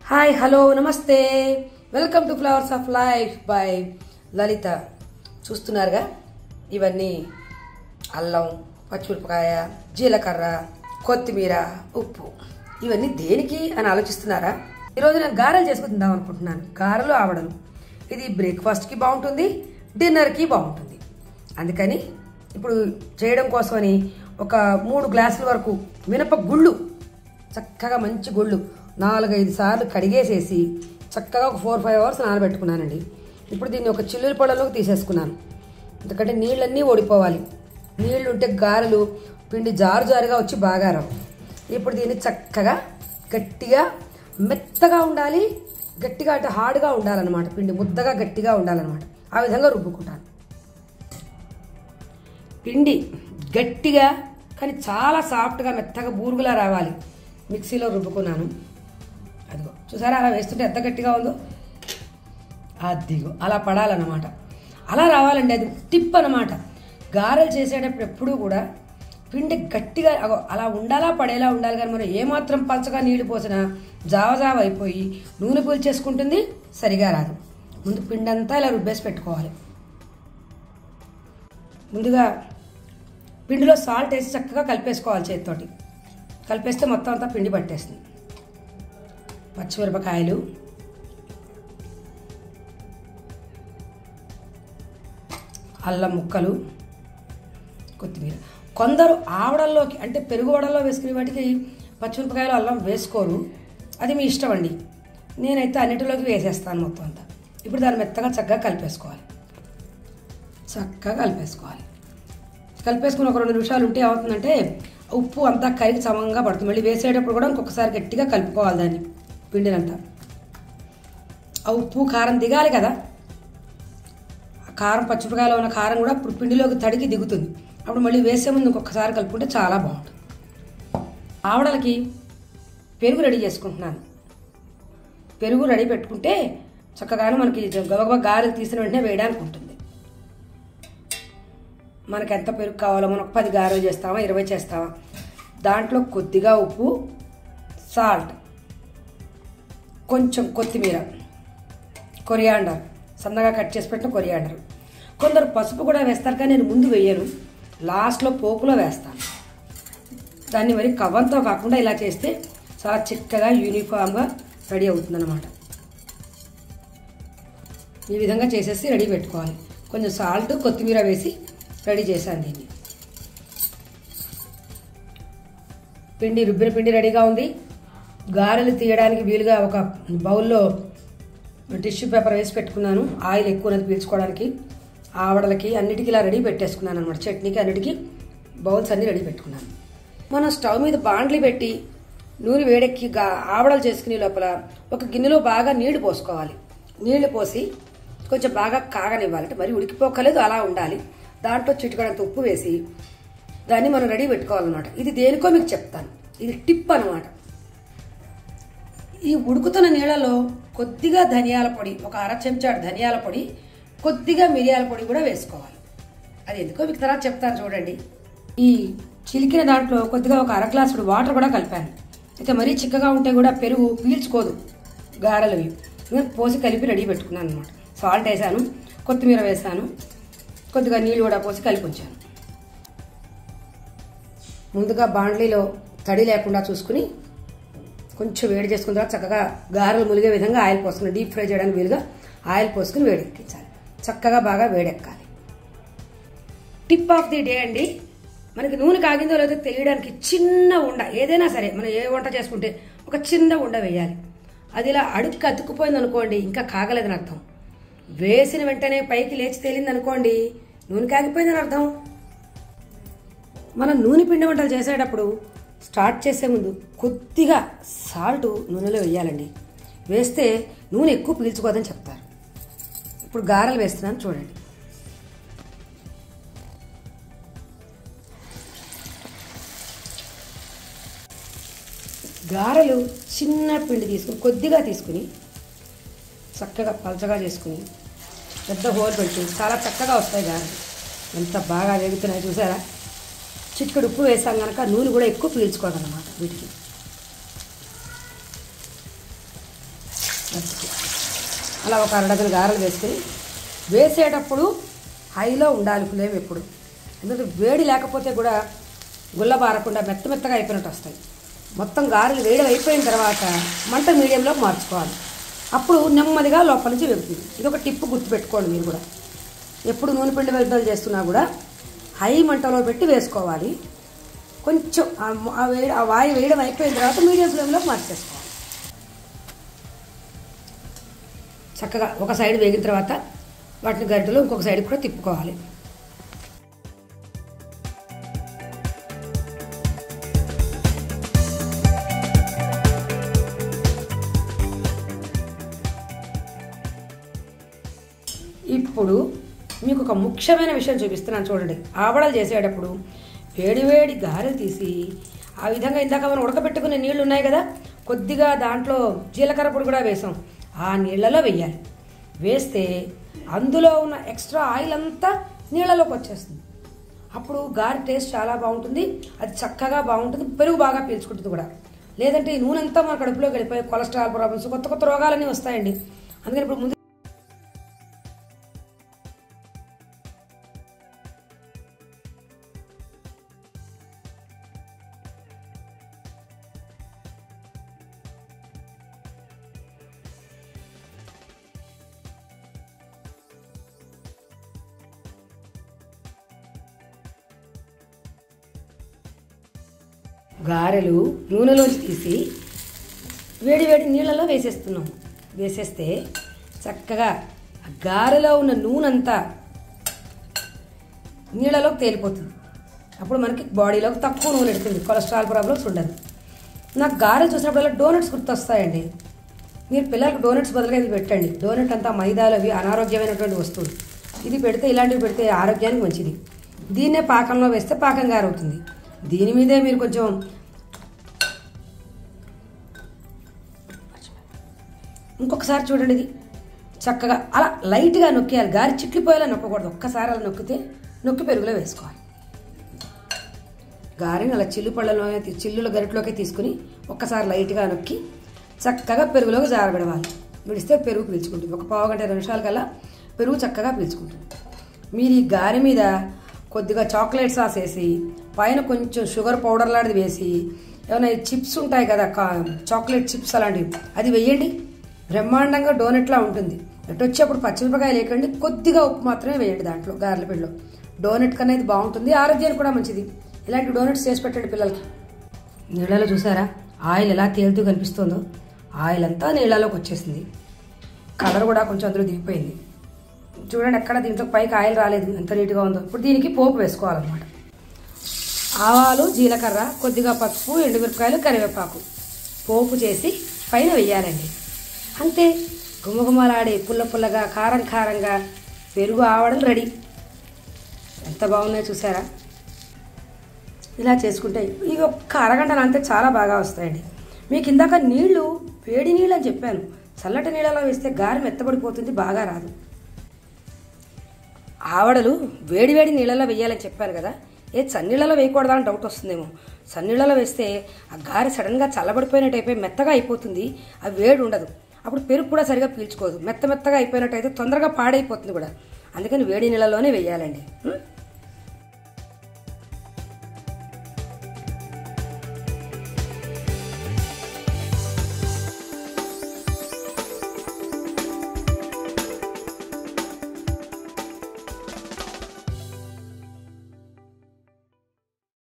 Hi hello నమస్తే welcome to flowers of life by Lalitha. చూస్తున్నారుగా ఇవన్నీ అల్లం, పచ్చిమిరపకాయ, జీలకర్ర, కొత్తిమీర, ఉప్పు. ఇవన్నీ దేనికి అని ఆలోచిస్తున్నారా? ఈరోజు నేను గారెలు చేసుకుని తిందాం అనుకుంటున్నాను. గారెలు ఆవడలు. ఇది బ్రేక్ఫాస్ట్కి బాగుంటుంది, డిన్నర్కి బాగుంటుంది. అందుకని ఇప్పుడు చేయడం కోసమని ఒక 3 గ్లాసుల వరకు మినప గుళ్ళు, చక్కగా మంచి గుళ్ళు 4-5 సార్లు కడిగేసేసి చక్కగా ఒక 4-5 అవర్స్ నానబెట్టుకున్నానండి. ఇప్పుడు దీన్ని ఒక చిల్లుల పొడలోకి తీసేసుకున్నాను. ఎందుకంటే నీళ్ళన్నీ ఓడిపోవాలి. నీళ్లు ఉంటే గారెలు పిండి జారుగా వచ్చి బాగా రావు. ఇప్పుడు దీన్ని చక్కగా గట్టిగా మెత్తగా ఉండాలి, గట్టిగా అంటే హార్డ్గా ఉండాలన్నమాట. పిండి ముద్దగా గట్టిగా ఉండాలన్నమాట. ఆ విధంగా రుబ్బుకుంటాను. పిండి గట్టిగా కానీ చాలా సాఫ్ట్గా మెత్తగా బూరుగులా రావాలి. మిక్సీలో రుబ్బుకున్నాను. అదిగో చూసారా, అలా వేస్తుంటే ఎంత గట్టిగా ఉందో. అదిగో అలా పడాలన్నమాట. అలా రావాలండి. అది టిప్ అన్నమాట. గారెలు చేసేటప్పుడు ఎప్పుడూ కూడా పిండి గట్టిగా అలా ఉండాలా, పడేలా ఉండాలి. కానీ మనం ఏమాత్రం పలచగా నీళ్లు పోసినా జావ అయిపోయి నూనె పీల్చేసుకుంటుంది, సరిగా రాదు. ముందు పిండి అంతా ఇలా రుబ్బేసి పెట్టుకోవాలి. ముందుగా పిండిలో సాల్ట్ వేసి చక్కగా కలిపేసుకోవాలి. చేతితోటి కలిపేస్తే మొత్తం అంతా పిండి పట్టేస్తుంది. పచ్చిమిరపకాయలు, అల్లం ముక్కలు, కొత్తిమీర. కొందరు ఆవడల్లోకి అంటే పెరుగు వడల్లో వేసుకునే వాటికి పచ్చిమిరపకాయలు అల్లం వేసుకోరు. అది మీ ఇష్టం అండి. నేనైతే అన్నిటిలోకి వేసేస్తాను మొత్తం అంతా. ఇప్పుడు దాన్ని మెత్తగా చక్కగా కలిపేసుకోవాలి. కలిపేసుకుని ఒక 2 నిమిషాలు ఉంటే ఏమవుతుందంటే ఉప్పు అంతా కరిగి సమంగా పడుతుంది. మళ్ళీ వేసేటప్పుడు కూడా ఇంకొకసారి గట్టిగా కలుపుకోవాలి దాన్ని, పిండినంతా. ఆ ఉప్పు కారం దిగాలి కదా. ఆ కారం, పచ్చిమిరపకాయలో ఉన్న కారం కూడా ఇప్పుడు పిండిలోకి తడికి దిగుతుంది. అప్పుడు మళ్ళీ వేసే ముందు ఇంకొకసారి కలుపుకుంటే చాలా బాగుంటుంది. ఆవడలకి పెరుగు రెడీ చేసుకుంటున్నాను. పెరుగు రెడీ పెట్టుకుంటే చక్కగానే మనకి గబగబా గారెలు తీసిన వెంటనే వేయడానికి ఉంటుంది. మనకు ఎంత పెరుగు కావాలో, మనం 10 గారెలు చేస్తామా, 20 చేస్తామా, దాంట్లో కొద్దిగా ఉప్పు, సాల్ట్, కొంచెం కొత్తిమీర, కొరియాండర్, సన్నగా కట్ చేసి పెట్టిన కొరియాండర్. కొందరు పసుపు కూడా వేస్తారు, కానీ నేను ముందు వేయను, లాస్ట్లో పోపులో వేస్తాను. దాన్ని మరి కవ్వంతో కాకుండా ఇలా చేస్తే చాలా చిక్కగా యూనిఫామ్గా రెడీ అవుతుందన్నమాట. ఈ విధంగా చేసేసి రెడీ పెట్టుకోవాలి. కొంచెం సాల్ట్, కొత్తిమీర వేసి రెడీ చేశాను దీన్ని. రుబ్బిన పిండి రెడీగా ఉంది. గారెలు తీయడానికి వీలుగా ఒక బౌల్లో టిష్యూ పేపర్ వేసి పెట్టుకున్నాను. ఆయిల్ ఎక్కువ పీల్చుకోవడానికి. ఆవడలకి అన్నిటికీ ఇలా రెడీ పెట్టేసుకున్నాను అనమాట. చట్నీకి అన్నిటికీ బౌల్స్ అన్నీ రెడీ పెట్టుకున్నాను. మనం స్టవ్ మీద బాండ్లీ పెట్టి నూనె వేడెక్కి ఆవడలు చేసుకునే లోపల ఒక గిన్నెలో బాగా నీళ్లు పోసుకోవాలి. నీళ్లు పోసి కొంచెం బాగా కాగనివ్వాలి. అంటే మరి ఉడికిపోకలేదు, అలా ఉండాలి. దాంట్లో చిటికడంత ఉప్పు వేసి దాన్ని మనం రెడీ పెట్టుకోవాలన్నమాట. ఇది దేనికో మీకు చెప్తాను. ఇది టిప్ అనమాట. ఈ ఉడుకుతున్న నీళ్ళలో కొద్దిగా ధనియాల పొడి, ఒక 1/2 చెంచాడు ధనియాల పొడి, కొద్దిగా మిరియాల పొడి కూడా వేసుకోవాలి. అది ఎందుకో మీకు తర్వాత చెప్తాను చూడండి. ఈ చిలికిన దాంట్లో కొద్దిగా ఒక 1/2 గ్లాసుడు వాటర్ కూడా కలిపాను. అయితే మరీ చిక్కగా ఉంటే కూడా పెరుగు పీల్చుకోదు గారెలవి. పోసి కలిపి రెడీ పెట్టుకున్నాను అనమాట. సాల్ట్ వేసాను, కొత్తిమీర వేసాను, కొద్దిగా నీళ్ళు కూడా పోసి కలిపి ఉంచాను. ముందుగా బాండ్లీలో తడి లేకుండా చూసుకుని కొంచెం వేడి చేసుకున్న తర్వాత చక్కగా గారెలు ములిగే విధంగా ఆయిల్ పోసుకుని, డీప్ ఫ్రై చేయడానికి వీలుగా ఆయిల్ పోసుకుని వేడెక్కించాలి. చక్కగా బాగా వేడెక్కాలి. టిప్ ఆఫ్ ది డే అండి. మనకి నూనె కాగిందో లేదో తెలియడానికి చిన్న ఉండ, ఏదైనా సరే మనం ఏ వంట చేసుకుంటే ఒక చిన్న ఉండ వేయాలి. అది ఇలా అడుక్కి అతుక్కుపోయింది అనుకోండి, ఇంకా కాగలేదని అర్థం. వేసిన వెంటనే పైకి లేచి తేలింది అనుకోండి, నూనె కాగిపోయిందని అర్థం. మనం నూనె పిండి వంటలు చేసేటప్పుడు స్టార్ట్ చేసే ముందు కొద్దిగా సాల్ట్ నూనెలో వేయాలండి. వేస్తే నూనె ఎక్కువ పీల్చుకోదని చెప్తారు. ఇప్పుడు గారెలు వేస్తున్నాను చూడండి. గారెలు చిన్న పిండి తీసుకుని కొద్దిగా తీసుకుని చక్కగా పలచగా చేసుకుని పెద్ద హోల్ పెట్టి చాలా చక్కగా వస్తాయి గారెలు. ఎంత బాగా వేగుతున్నాయి చూసారా. చిటికెడు ఉప్పు వేసాం కనుక నూనె కూడా ఎక్కువ పీల్చుకోదన్నమాట వీటికి. అలా ఒక అరడజన గారెలు వేసుకొని వేసేటప్పుడు హైలో ఉండాలి ఫ్లేమ్ ఎప్పుడు. ఎందుకంటే వేడి లేకపోతే కూడా గుల్లబారకుండా మెత్తగా అయిపోయినట్టు వస్తాయి. మొత్తం గారెలు వేడి అయిపోయిన తర్వాత మంట మీడియంలో మార్చుకోవాలి. అప్పుడు నెమ్మదిగా లోపల నుంచి వెళ్తుంది. ఇది ఒక టిప్పు గుర్తుపెట్టుకోండి మీరు కూడా. ఎప్పుడు నూనె పిండి వెళ్తాలు చేస్తున్నా కూడా హై మంటలో పెట్టి వేసుకోవాలి. కొంచెం ఆ వాయి వేయడం అయిపోయిన తర్వాత మీడియం ఫ్లేమ్లో మార్చేసుకోవాలి. చక్కగా ఒక సైడ్ వేగిన తర్వాత వాటిని గరిటెలో ఇంకొక సైడ్ కూడా తిప్పుకోవాలి. ఇప్పుడు మీకు ఒక ముఖ్యమైన విషయం చూపిస్తున్నాను చూడండి. ఆవడలు చేసేటప్పుడు వేడివేడి గారెలు తీసి ఆ విధంగా ఇందాక మనం ఉడకబెట్టుకునే నీళ్లు ఉన్నాయి కదా, కొద్దిగా దాంట్లో జీలకర్ర పొడి కూడా వేసాం, ఆ నీళ్ళలో వేయాలి. వేస్తే అందులో ఉన్న ఎక్స్ట్రా ఆయిల్ అంతా నీళ్ళలోకి వచ్చేస్తుంది. అప్పుడు గారె టేస్ట్ చాలా బాగుంటుంది, అది చక్కగా బాగుంటుంది, పెరుగు బాగా పీల్చుకుంటుంది కూడా. లేదంటే ఈ నూనె అంతా మన కడుపులోకి వెళ్ళిపోయి కొలెస్ట్రాల్ ప్రాబ్లమ్స్, కొత్త కొత్త రోగాలన్నీ వస్తాయండి. అందుకని ఇప్పుడు ముందు గారెలు నూనెలోంచి తీసి వేడి నీళ్ళలో వేసేస్తున్నాం. వేసేస్తే చక్కగా గారెలో ఉన్న నూనె అంతా నీళ్ళలోకి తేలిపోతుంది. అప్పుడు మనకి బాడీలోకి తక్కువ నూనె ఎడుతుంది, కొలెస్ట్రాల్ ప్రాబ్లమ్స్ ఉండదు. నాకు గారెలు చూసినప్పుడల్లా డోనట్స్ గుర్తొస్తాయండి. మీరు పిల్లలకు డోనట్స్ బదులుగా ఇది పెట్టండి. డోనట్ అంతా మైదాలు అవి అనారోగ్యమైనటువంటి వస్తువులు. ఇది పెడితే ఇలాంటివి పెడితే ఆరోగ్యానికి మంచిది. దీన్నే పాకంలో వేస్తే పాకం గారవుతుంది. దీని మీదే మీరు కొంచెం ఇంకొకసారి చూడండి, ఇది చక్కగా అలా లైట్గా నొక్కేయాలి. గారి చిట్లిపోయేలా నొక్కకూడదు. ఒక్కసారి అలా నొక్కి పెరుగులో వేసుకోవాలి. గారెని అలా చిల్లుల గరిటలోకి తీసుకుని ఒక్కసారి లైట్గా నొక్కి చక్కగా పెరుగులోకి జారబెడవాలి. విడిస్తే పెరుగు పీల్చుకుంటుంది. ఒక పావు గంట 20 నిమిషాల కల్లా పెరుగు చక్కగా పీల్చుకుంటుంది. మీరు ఈ గారె మీద కొద్దిగా చాక్లెట్ సాస్ వేసి పైన కొంచెం షుగర్ పౌడర్ లాంటిది వేసి ఏమైనా చిప్స్ ఉంటాయి కదా, చాక్లెట్ చిప్స్ అలాంటివి, అది వేయండి. బ్రహ్మాండంగా డోనెట్లా ఉంటుంది. ఎటు వచ్చేప్పుడు పచ్చిమిరపకాయ లేకండి, కొద్దిగా ఉప్పు మాత్రమే వేయండి దాంట్లో గారెల పిండిలో. డోనెట్ కన్నా ఇది బాగుంటుంది, ఆరోగ్యానికి కూడా మంచిది. ఇలాంటి డోనెట్స్ చేసి పెట్టండి పిల్లలకి. నీళ్ళలో చూసారా ఆయిల్ ఎలా తేలుతూ కనిపిస్తుందో? ఆయిల్ అంతా నీళ్ళలోకి వచ్చేసింది. కలర్ కూడా కొంచెం అందులో దిగిపోయింది. చూడండి, ఎక్కడ దీంట్లో పైకి ఆయిల్ రాలేదు, ఎంత నీట్గా ఉందో. ఇప్పుడు దీనికి పోపు వేసుకోవాలన్నమాట. ఆవాలు, జీలకర్ర, కొద్దిగా పసుపు, ఎండుమిరపకాయలు, కరివేపాకు పోపు చేసి పైన వెయ్యాలండి. అంతే, గుమగుమలాడే పుల్లగా కారంగా పెరుగు ఆవడలు రెడీ. ఎంత బాగున్నాయో చూసారా? ఇలా చేసుకుంటే ఇవి ఒక్క అరగంట నానితే చాలా బాగా వస్తాయండి. మీకు ఇందాక నీళ్లు వేడి నీళ్ళు అని చెప్పాను. చల్లటి నీళ్ళలో వేస్తే గారె మెత్తబడిపోతుంది, బాగా రాదు. ఆవడలు వేడి నీళ్ళలో వేయాలని చెప్పాను కదా, చన్నీళ్ళలో వేయకూడదా అని డౌట్ వస్తుందేమో. చన్నీళ్ళలో వేస్తే ఆ గారె సడన్గా చల్లబడిపోయినట్టు అయిపోయి మెత్తగా అయిపోతుంది, ఆ వేడి ఉండదు. అప్పుడు పెరుగు కూడా సరిగా పీల్చుకోదు. మెత్తగా అయిపోయినట్టు అయితే తొందరగా పాడైపోతుంది కూడా. అందుకని వేడి నీళ్ళలోనే వేయాలండి.